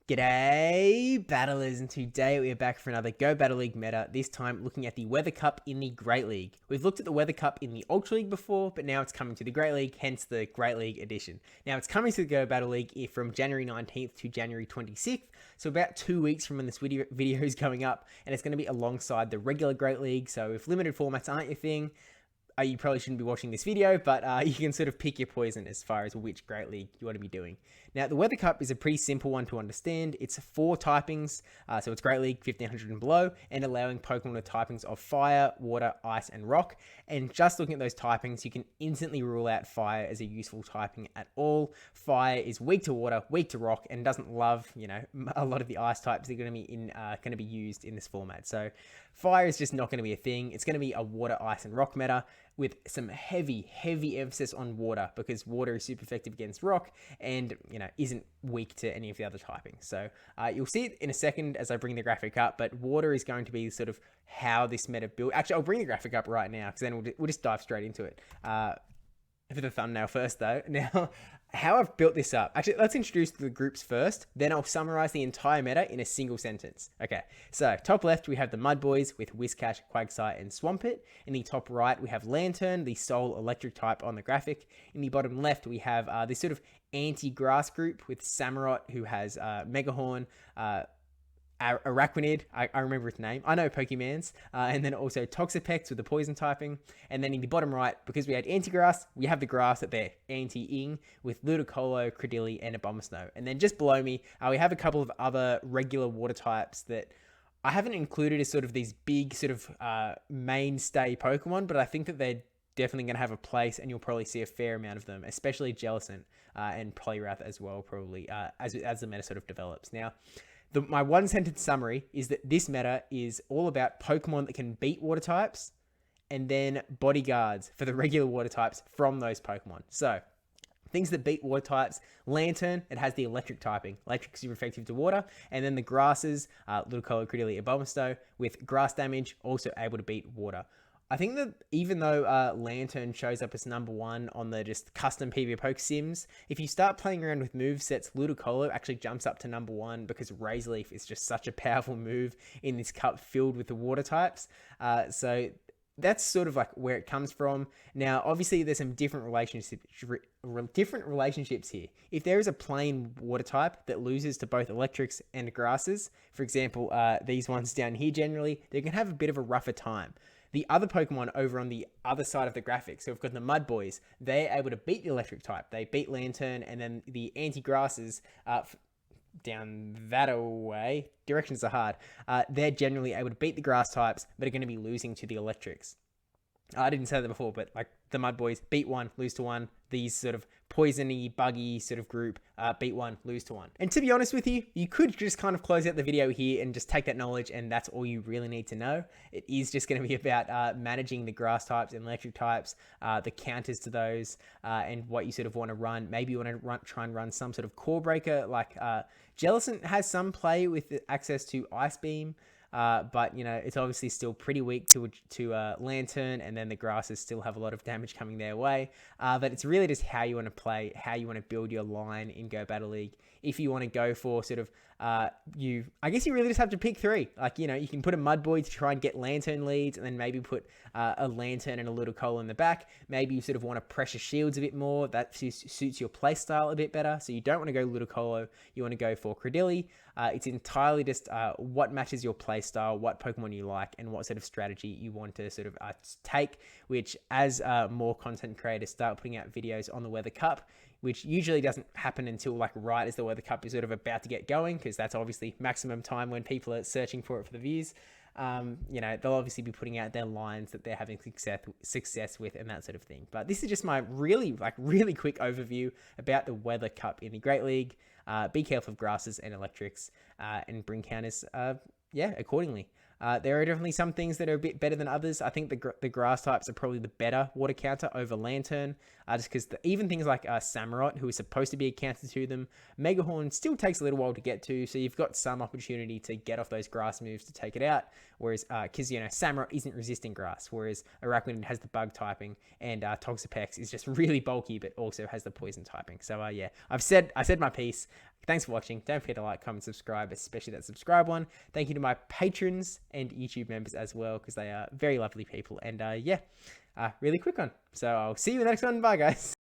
G'day, battlers, and today we are back for another Go Battle League meta, this time looking at the Weather Cup in the Great League. We've looked at the Weather Cup in the Ultra League before, but now it's coming to the Great League, hence the Great League edition. Now it's coming to the Go Battle League from January 19th to January 26th, so about 2 weeks from when this video is going up, and it's going to be alongside the regular Great League, so if limited formats aren't your thing, you probably shouldn't be watching this video, but you can sort of pick your poison as far as which Great League you want to be doing. Now, the Weather Cup is a pretty simple one to understand. It's 4 typings, so it's Great League 1500 and below, and allowing Pokemon with typings of Fire, Water, Ice, and Rock. And just looking at those typings, you can instantly rule out Fire as a useful typing at all. Fire is weak to Water, weak to Rock, and doesn't love, a lot of the Ice types that are going to be used in this format. So Fire is just not going to be a thing. It's going to be a Water, Ice, and Rock meta with some heavy emphasis on Water, because Water is super effective against Rock and, isn't weak to any of the other typings. So you'll see it in a second as I bring the graphic up, but Water is going to be sort of how this meta build. Actually, I'll bring the graphic up right now because then we'll just dive straight into it. For the thumbnail first though. Now, how I've built this up. Actually, let's introduce the groups first, then I'll summarize the entire meta in a single sentence. Okay, so top left, we have the Mud Boys with Whiscash, Quagsire, and Swampert. In the top right, we have Lanturn, the sole electric type on the graphic. In the bottom left, we have this sort of anti-grass group with Samurott, who has Megahorn, Araquanid, I remember its name. I know Pokemans. And then also Toxapex with the poison typing. And then in the bottom right, because we had Anti-Grass, we have the grass that they're anti-ing with Ludicolo, Cradily, and Abomasnow. And then just below me, we have a couple of other regular water types that I haven't included as sort of these big sort of mainstay Pokemon, but I think that they're definitely going to have a place, and you'll probably see a fair amount of them, especially Jellicent and Poliwrath as well, probably, as the meta sort of develops. Now, my one sentence summary is that this meta is all about Pokemon that can beat water types and then bodyguards for the regular water types from those Pokemon. So things that beat water types: Lanturn, it has the electric typing. Electric is super effective to water. And then the grasses, Ludicolo, Cradily, Abomasnow, with grass damage, also able to beat water. I think that even though Lanturn shows up as number 1 on the just custom PvPoke sims, if you start playing around with movesets, Ludicolo actually jumps up to number 1 because Razor Leaf is just such a powerful move in this cup filled with the water types. So that's sort of like where it comes from. Now, obviously, there's some different relationships here. If there is a plain water type that loses to both electrics and grasses, for example, these ones down here generally, they can have a bit of a rougher time. The other Pokemon over on the other side of the graphic, so we've got the Mud Boys, they're able to beat the electric type. They beat Lanturn, and then the anti-grasses down that way, directions are hard, they're generally able to beat the grass types, but are going to be losing to the electrics. I didn't say that before, but like the Mud Boys, beat 1, lose to 1. These sort of poisony, buggy sort of group, beat 1, lose to 1. And to be honest with you, you could just kind of close out the video here and just take that knowledge, and that's all you really need to know. It is just going to be about managing the grass types and electric types, the counters to those, and what you sort of want to run. Maybe you want to try and run some sort of core breaker, like Jellicent has some play with access to Ice Beam. But it's obviously still pretty weak to Lanturn, and then the grasses still have a lot of damage coming their way. But it's really just how you want to play, how you want to build your line in Go Battle League. If you want to go for sort of I guess you really just have to pick 3. Like, you can put a Mud Boy to try and get Lanturn leads, and then maybe put a Lanturn and a Ludicolo in the back. Maybe you sort of want to pressure shields a bit more. That suits your playstyle a bit better. So you don't want to go Ludicolo. You want to go for Cradily. It's entirely just what matches your playstyle, what Pokemon you like, and what sort of strategy you want to sort of take, which as more content creators start putting out videos on the Weather Cup, which usually doesn't happen until like right as the Weather Cup is sort of about to get going, because that's obviously maximum time when people are searching for it for the views. They'll obviously be putting out their lines that they're having success with and that sort of thing. But this is just my really quick overview about the Weather Cup in the Great League. Be careful of grasses and electrics, and bring counters, accordingly. There are definitely some things that are a bit better than others. I think the grass types are probably the better water counter over Lanturn, just because even things like Samurott, who is supposed to be a counter to them, Megahorn still takes a little while to get to, so you've got some opportunity to get off those grass moves to take it out, whereas, because, Samurott isn't resisting grass, whereas Araquanid has the bug typing, and Toxapex is just really bulky, but also has the poison typing. So, I've said my piece. Thanks for watching. Don't forget to like, comment, subscribe, especially that subscribe one. Thank you to my patrons and YouTube members as well, because they are very lovely people. And yeah, really quick one. So I'll see you in the next one. Bye, guys.